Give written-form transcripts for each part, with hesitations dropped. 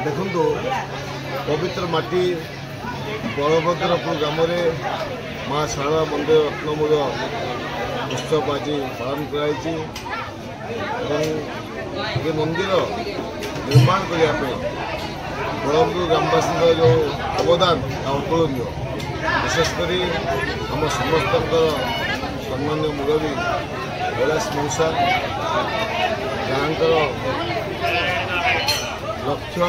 देखो पवित्र माटी बलभद्रपुर ग्राम माँ शारदा मंदिर रत्नमूल उत्सव आज पालन कर मंदिर निर्माण करने बलभद्र ग्रामवासी जो अवदान अतुलनीय विशेषकर आम समस्त सम्मान्य मुरबी कैलाश मौसा जहाँ लक्ष्य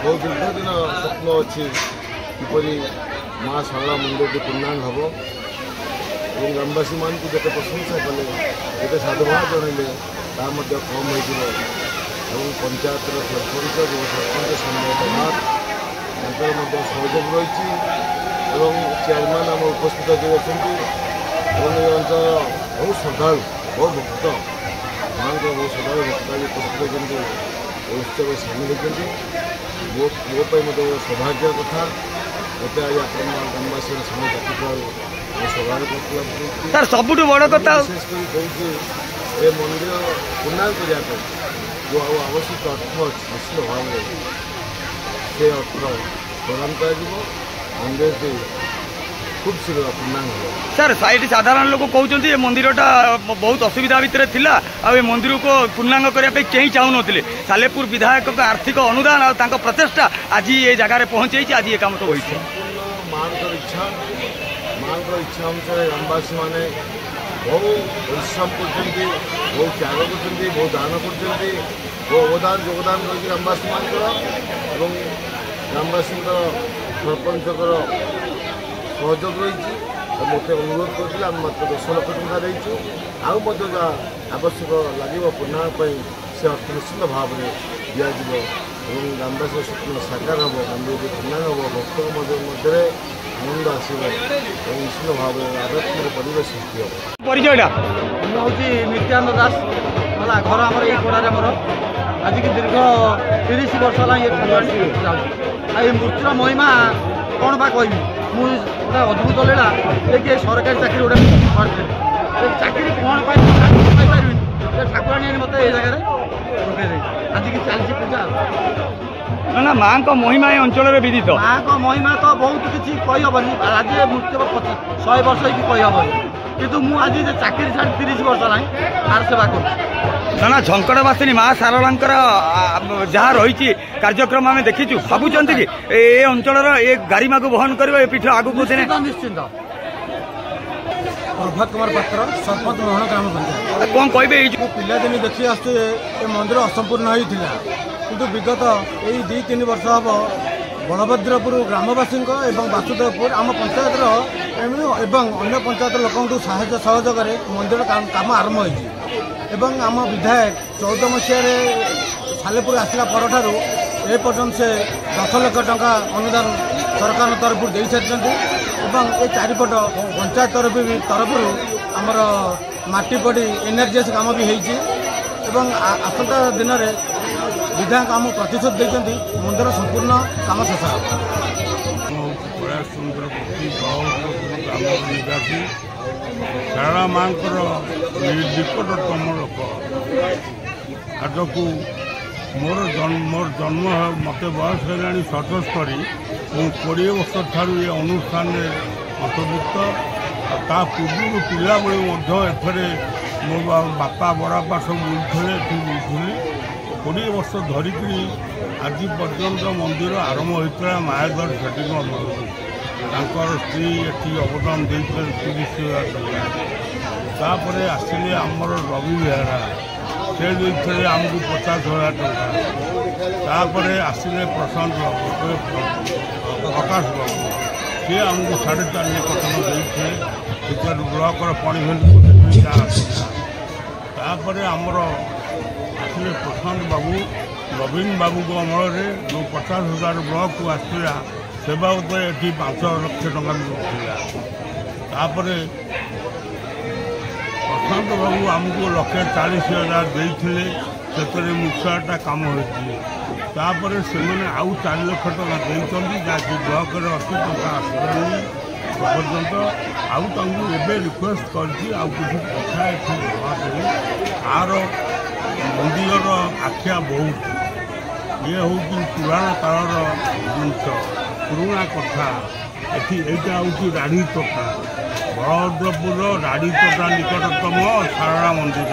बहुत दीर्घ दिन स्वप्न अच्छी किपरि माँ शारदा मंदिर पूर्णांग हम और ग्रामवासी मान को जिते प्रशंसा कले जिते साधुवाद जनइले कम हो पंचायत सरपंच जो सरपंच संजय प्रभात सहयोग रही चेयरमैन आम उपस्थित जो अच्छा ये अंचल बहुत श्रद्धालु बहुत भक्त माँ को बहुत श्रद्धालु भक्त उपस्थित होती उत्सव सामिल होती मो सौभाग्य कथा मत आज ग्रामवासी समय सर सब बड़ कथा विशेषकर कौन ये मंदिर पूर्णांग करने जो आवश्यक अर्थ निश्चित भाव में से अर्थ प्रदान कर मंदिर से खूब शीघ्र पूर्णांग हो। सर साइड साधारण लोग कहते ये मंदिरटा बहुत असुविधा भितर थिला आ मंदिर को पूर्णांग करने कहीं चाहून सालेपुर विधायक का आर्थिक अनुदान और प्रचेषा आज ये जगार पहुँचे आज ये कम तो होती माँ इच्छा अनुसार ग्रामवासी मैंने बहुत परिश्रम कर बहुत त्याग कर बहुत दान कर अवदान योगदान कर ग्रामवासी मान ग्रामवासी सरपंच सहयोग रही मत अनुरोध कर मात्र 10 लाख टंका देचु आउ आवश्यक लगे पूर्णांग से अर्थ निश्चित भाव में दिज्व ग्रामवासी स्वप्न साकार हम मंदिर पूर्णांग हम भक्त मध्य आनंद आसव निश्चित भाव में आध्यात्मिक परिवेश सृष्टि हम। परिचय हूँ नित्यानंद दास है घर आम ये पड़ार मोर आज की दीर्घ 30 वर्ष है मूर्तिर महिमा कौन बा कहबी मुझे गोटे अद्भुत लीला देखिए सरकारी चाकरी गोटे चाकरी कौन पाइपारि ठाकुराणी मत ये जगह आज की चलती पूजा ना माँ को महिमा अंचल विदित माँ को महिमा तो बहुत किसी कहीहबनी आज मृत्यु 100 वर्ष की कहीहबनी किंतु मुझे चाकरी छाड़ 30 वर्ष है तार सेवा कर ना झंकड़वासिनी माँ शारदांकर जहाँ रही कार्यक्रम आम देखीचु भावुं कि ए अंचल ए गारिमा को बहन कर पीठ आगू निश्चिंत प्रभात कुमार पात्र सरपंच मोहन ग्राम पंचायत कौन कहे पिलादिन देखी आसते ये मंदिर असंपूर्ण होता किंतु विगत यही 2-3 वर्ष हम बलभद्रपुर ग्रामवासी वासुदेवपुर आम पंचायतर एवं अन्य पंचायत लोक साहाय्य सहयोग मंदिर काम आरंभ हो आम विधायक 14 मसीह सालेपुर आसला पर ए पर्यंत से 10 लाख टंका अनुदान सरकार तरफ दे सारी ये चारिपट पंचायत तरफ आमर माटी पड़ी एनर्जीएस काम भी होती आसंता दिन में विधायक आम प्रतिशत देते मंदिर संपूर्ण काम शेष निवासी शारदा माँ निकटतम लोक आज को मोर जन्म मत बयस है 77 20 वर्ष ठारू ये अनुष्ठान अंतर्भुक्त ता पूर्व पिला बेले मो बापा बड़ापा सब बुलूली 20 वर्ष धरिक आज पर्यंत मंदिर आरंभ होता मायागढ़ सेटिंग तांकर स्त्री एटी अवदान देते 30,000 टका आसिले आमर रवि बेहरा से देते आमको 50,000 टका आसिले प्रशांत प्रकाश बाबू सी आमको 4.5 लाख टका देते टिकेट ब्लक पानी आमर आसिले प्रशांत बाबू नवीन बाबू को अमल जो 50,000 ब्लक को आसला से बाबद ये 5 लाख टका मिलूला प्रशांत बाबू आमको 1,40,000 देते से मुख्यटा कम होपर से आउ 4 लाख टका देते जहाँकि ब्लक अच्छी टका आसलानी पर्यंत आउ रिक्वेस्ट कर कथा आर मंदिर आख्या बहुत ये हूँ पुराण कालर जिनस पुरुणा कथा एटा हूँ राढ़ी तोटा बलभद्रपुर राढ़ी तोटा निकटतम शारदा मंदिर।